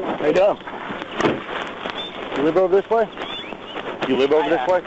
How you doing? You live over this way? You live over this way?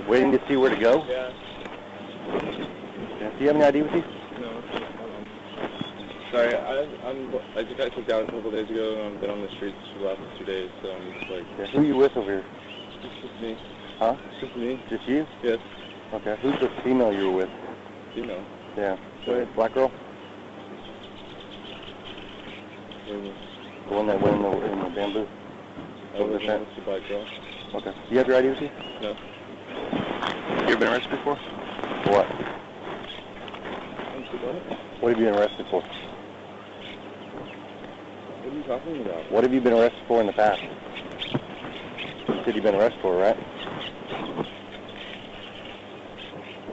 Waiting to see where to go? Yeah. Do you have any ID with you? No. Sorry, I just got kicked out a couple days ago, and I've been on the streets for the last 2 days, so I'm just like... Yeah. Who are you with over here? It's just me. Huh? It's just me. Just you? Yes. Okay. Who's the female you were with? Female. Yeah. Black girl? Maybe. The one that went in the bamboo? I was with the black girl. Okay. Do you have your ID with you? No. You ever been arrested before? For what? What have you been arrested for? What are you talking about? What have you been arrested for in the past? You said you've been arrested for, right?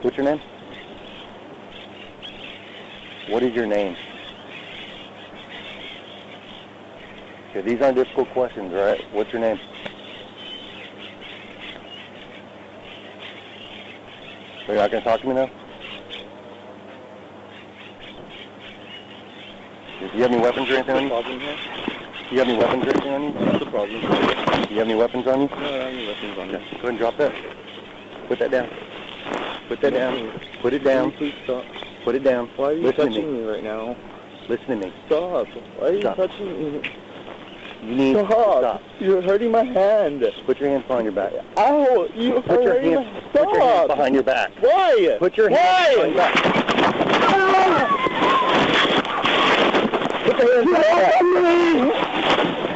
What's your name? What is your name? Okay, these aren't difficult questions, right? What's your name? Are you not going to talk to me now? Do you have any weapons or anything on you? Problem here? Do you have any weapons or anything on you? What's the problem? Do you have any weapons on you? No, I don't have any weapons on me. Okay. Go ahead and drop that. Put that down. Put that down. Put it down. Please stop. Put it down. Why are you touching me right now? Listen to me. Stop. Why are you Stop. touching me? You need to stop. You're hurting my hand. Put your hands behind your back. Ow! You Put your hurting hands. my... Put your hands Stop! behind your back. Why? Put your hands behind your back. Put your hands behind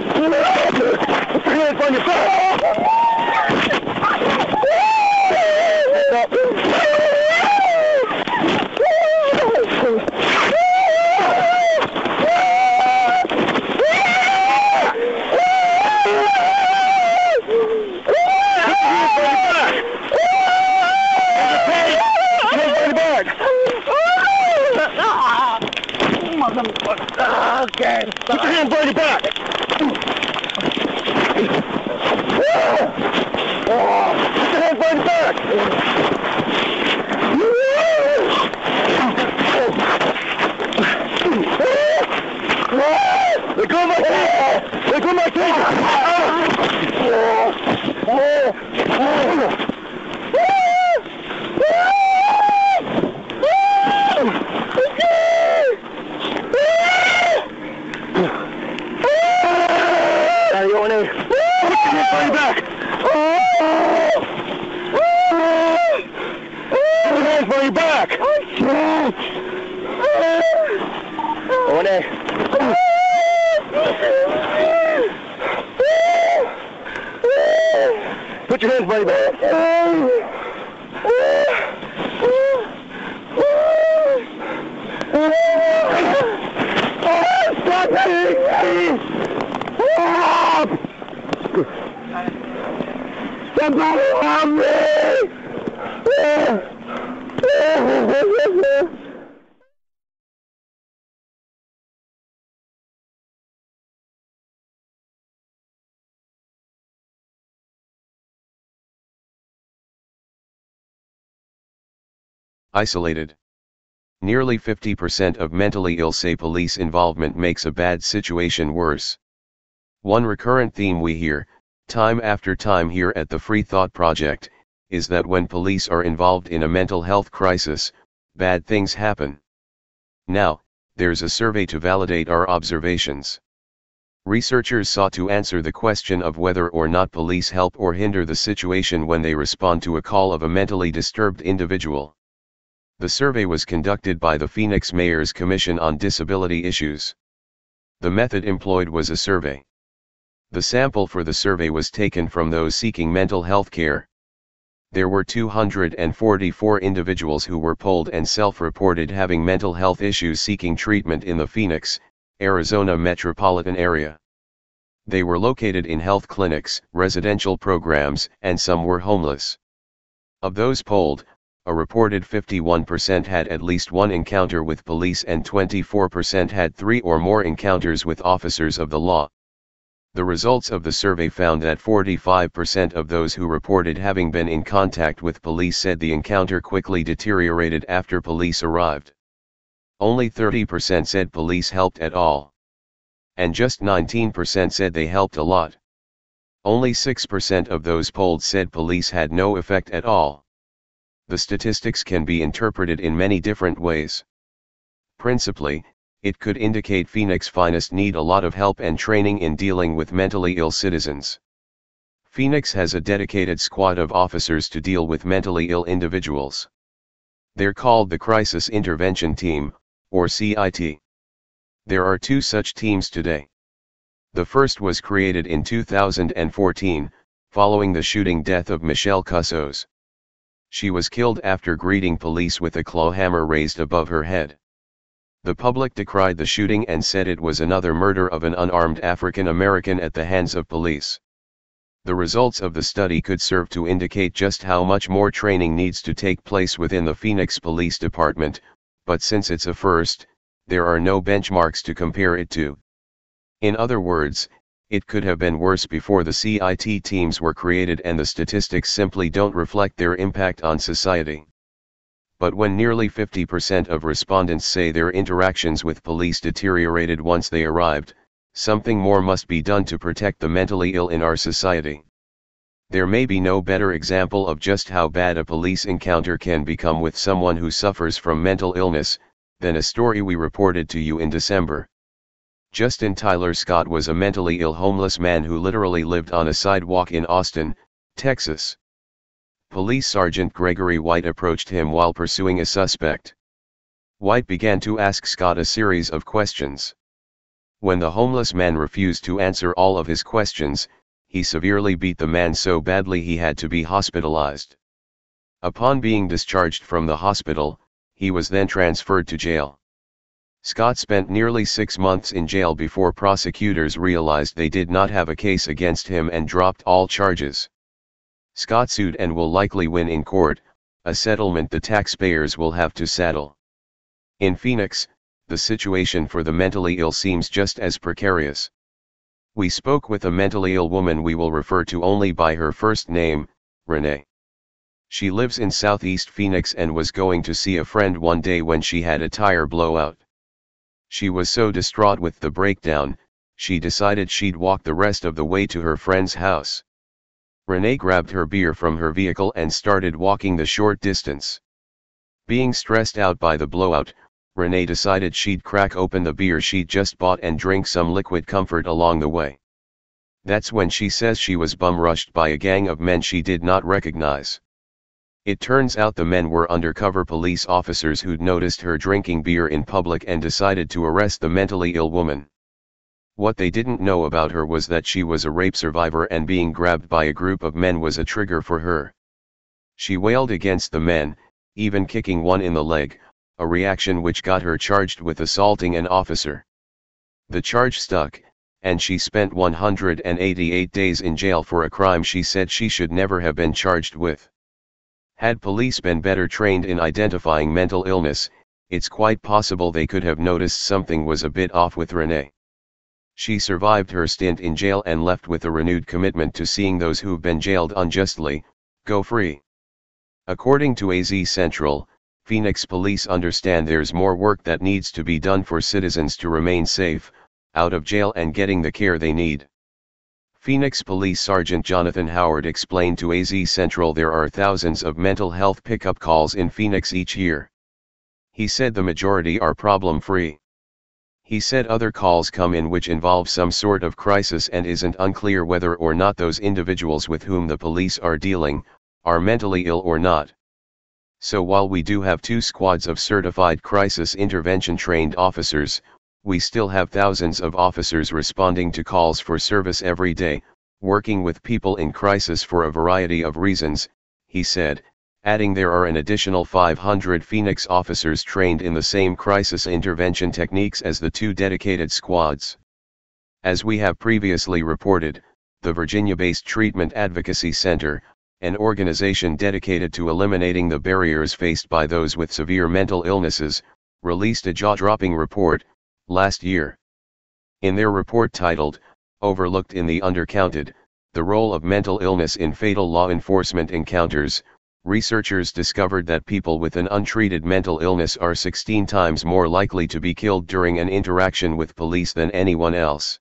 your back. Put your hands behind your back. Okay. Put your hands behind your back. Put your hands behind your back. Let go of my feet. Let go of my Now you want to put your hands behind your back. Put your hands behind your back. Put your hands behind your back. Stop hitting me! Somebody help me! Isolated. Nearly 50% of mentally ill say police involvement makes a bad situation worse. One recurrent theme we hear, time after time here at the Free Thought Project, is that when police are involved in a mental health crisis, bad things happen. Now, there's a survey to validate our observations. Researchers sought to answer the question of whether or not police help or hinder the situation when they respond to a call of a mentally disturbed individual. The survey was conducted by the Phoenix Mayor's Commission on Disability Issues. The method employed was a survey. The sample for the survey was taken from those seeking mental health care. There were 244 individuals who were polled and self-reported having mental health issues seeking treatment in the Phoenix, Arizona metropolitan area. They were located in health clinics, residential programs, and some were homeless. Of those polled, a reported 51% had at least one encounter with police and 24% had 3 or more encounters with officers of the law. The results of the survey found that 45% of those who reported having been in contact with police said the encounter quickly deteriorated after police arrived. Only 30% said police helped at all. And just 19% said they helped a lot. Only 6% of those polled said police had no effect at all. The statistics can be interpreted in many different ways. Principally, it could indicate Phoenix finest need a lot of help and training in dealing with mentally ill citizens. Phoenix has a dedicated squad of officers to deal with mentally ill individuals. They're called the Crisis Intervention Team, or CIT. There are 2 such teams today. The first was created in 2014, following the shooting death of Michelle Cussos. She was killed after greeting police with a claw hammer raised above her head. The public decried the shooting and said it was another murder of an unarmed African American at the hands of police. The results of the study could serve to indicate just how much more training needs to take place within the Phoenix Police Department, but since it's a first, there are no benchmarks to compare it to. In other words, it could have been worse before the CIT teams were created and the statistics simply don't reflect their impact on society. But when nearly 50% of respondents say their interactions with police deteriorated once they arrived, something more must be done to protect the mentally ill in our society. There may be no better example of just how bad a police encounter can become with someone who suffers from mental illness, than a story we reported to you in December. Justin Tyler Scott was a mentally ill homeless man who literally lived on a sidewalk in Austin, Texas. Police Sergeant Gregory White approached him while pursuing a suspect. White began to ask Scott a series of questions. When the homeless man refused to answer all of his questions, he severely beat the man so badly he had to be hospitalized. Upon being discharged from the hospital, he was then transferred to jail. Scott spent nearly 6 months in jail before prosecutors realized they did not have a case against him and dropped all charges. Scott sued and will likely win in court, a settlement the taxpayers will have to saddle. In Phoenix, the situation for the mentally ill seems just as precarious. We spoke with a mentally ill woman we will refer to only by her first name, Renee. She lives in Southeast Phoenix and was going to see a friend one day when she had a tire blowout. She was so distraught with the breakdown, she decided she'd walk the rest of the way to her friend's house. Renee grabbed her beer from her vehicle and started walking the short distance. Being stressed out by the blowout, Renee decided she'd crack open the beer she'd just bought and drink some liquid comfort along the way. That's when she says she was bum-rushed by a gang of men she did not recognize. It turns out the men were undercover police officers who'd noticed her drinking beer in public and decided to arrest the mentally ill woman. What they didn't know about her was that she was a rape survivor and being grabbed by a group of men was a trigger for her. She wailed against the men, even kicking one in the leg, a reaction which got her charged with assaulting an officer. The charge stuck, and she spent 188 days in jail for a crime she said she should never have been charged with. Had police been better trained in identifying mental illness, it's quite possible they could have noticed something was a bit off with Renee. She survived her stint in jail and left with a renewed commitment to seeing those who've been jailed unjustly go free. According to AZ Central, Phoenix police understand there's more work that needs to be done for citizens to remain safe, out of jail and getting the care they need. Phoenix Police Sergeant Jonathan Howard explained to AZ Central there are thousands of mental health pickup calls in Phoenix each year. He said the majority are problem-free. He said other calls come in which involve some sort of crisis and isn't unclear whether or not those individuals with whom the police are dealing, are mentally ill or not. So while we do have 2 squads of certified crisis intervention trained officers, we still have thousands of officers responding to calls for service every day, working with people in crisis for a variety of reasons, he said, adding there are an additional 500 Phoenix officers trained in the same crisis intervention techniques as the 2 dedicated squads. As we have previously reported, the Virginia-based Treatment Advocacy Center, an organization dedicated to eliminating the barriers faced by those with severe mental illnesses, released a jaw-dropping report last year. In their report titled, Overlooked in the Undercounted, The Role of Mental Illness in Fatal Law Enforcement Encounters, researchers discovered that people with an untreated mental illness are 16 times more likely to be killed during an interaction with police than anyone else.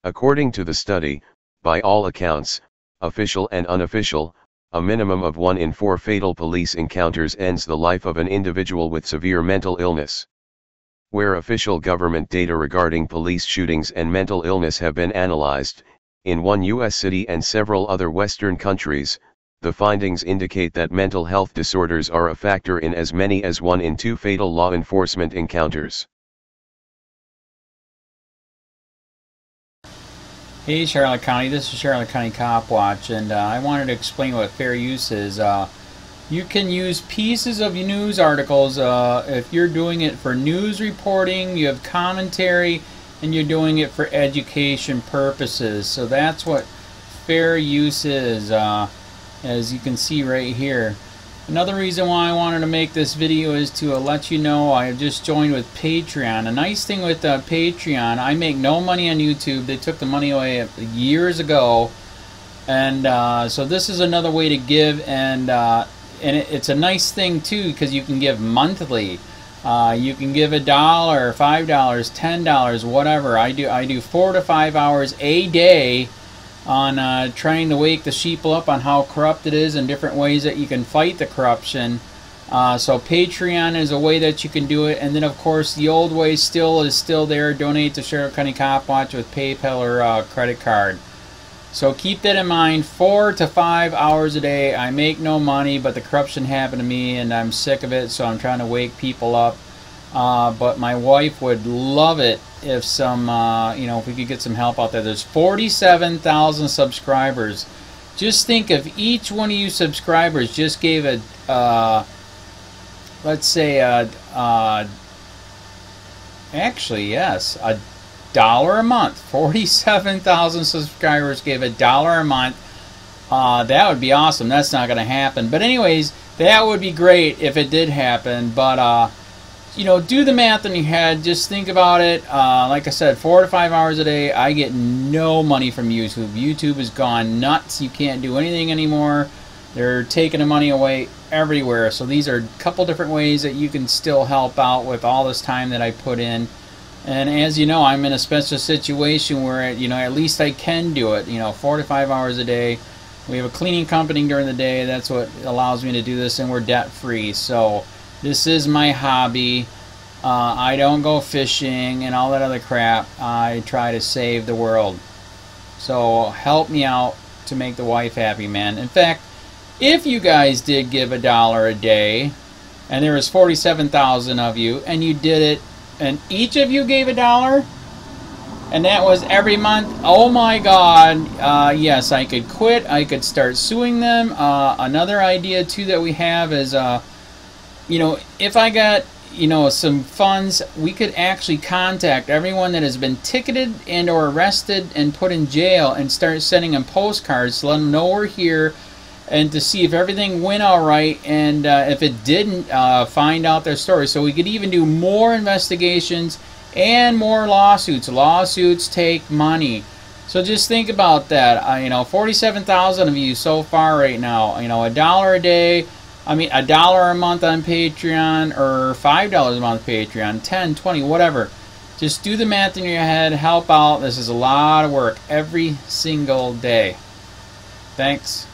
According to the study, by all accounts, official and unofficial, a minimum of 1 in 4 fatal police encounters ends the life of an individual with severe mental illness. Where official government data regarding police shootings and mental illness have been analyzed, in one U.S. city and several other Western countries, the findings indicate that mental health disorders are a factor in as many as 1 in 2 fatal law enforcement encounters. Hey Charlotte County, this is Charlotte County Cop Watch, and I wanted to explain what fair use is. You can use pieces of news articles if you're doing it for news reporting, you have commentary, and you're doing it for education purposes. So that's what fair use is, as you can see right here. Another reason why I wanted to make this video is to let you know I have just joined with Patreon. A nice thing with Patreon, I make no money on YouTube. They took the money away years ago, and so this is another way to give, and it's a nice thing too because you can give monthly. You can give $1, $5, $10, whatever. I do 4 to 5 hours a day on trying to wake the sheeple up on how corrupt it is and different ways that you can fight the corruption. So Patreon is a way that you can do it, and then of course the old way is still there. Donate to Charlotte County Cop Watch with PayPal or credit card. So keep that in mind. 4 to 5 hours a day. I make no money, but the corruption happened to me and I'm sick of it, so I'm trying to wake people up. But my wife would love it if if we could get some help out there. There's 47,000 subscribers. Just think if each one of you subscribers just gave let's say actually yes, $1 a month. 47,000 subscribers gave $1 a month. That would be awesome. That's not going to happen. But anyways, that would be great if it did happen. But do the math in your head. Just think about it. Like I said, 4 to 5 hours a day. I get no money from YouTube. YouTube has gone nuts. You can't do anything anymore. They're taking the money away everywhere. So these are a couple different ways that you can still help out with all this time that I put in. And as you know, I'm in a special situation where at least I can do it. 4 to 5 hours a day. We have a cleaning company during the day. That's what allows me to do this, and we're debt free. So this is my hobby. I don't go fishing and all that other crap. I try to save the world. So help me out to make the wife happy, man. In fact, if you guys did give $1 a day, and there was 47,000 of you, and you did it, and each of you gave $1, and that was every month, oh my God, yes, I could quit. I could start suing them. Another idea too that we have is if I got some funds, we could actually contact everyone that has been ticketed and or arrested and put in jail and start sending them postcards to let them know we're here, and to see if everything went all right, and if it didn't, find out their story. So we could even do more investigations and more lawsuits. Lawsuits take money. So just think about that. 47,000 of you so far right now. $1 a day. $1 a month on Patreon, or $5 a month Patreon, 10, 20, whatever. Just do the math in your head. Help out. This is a lot of work every single day. Thanks.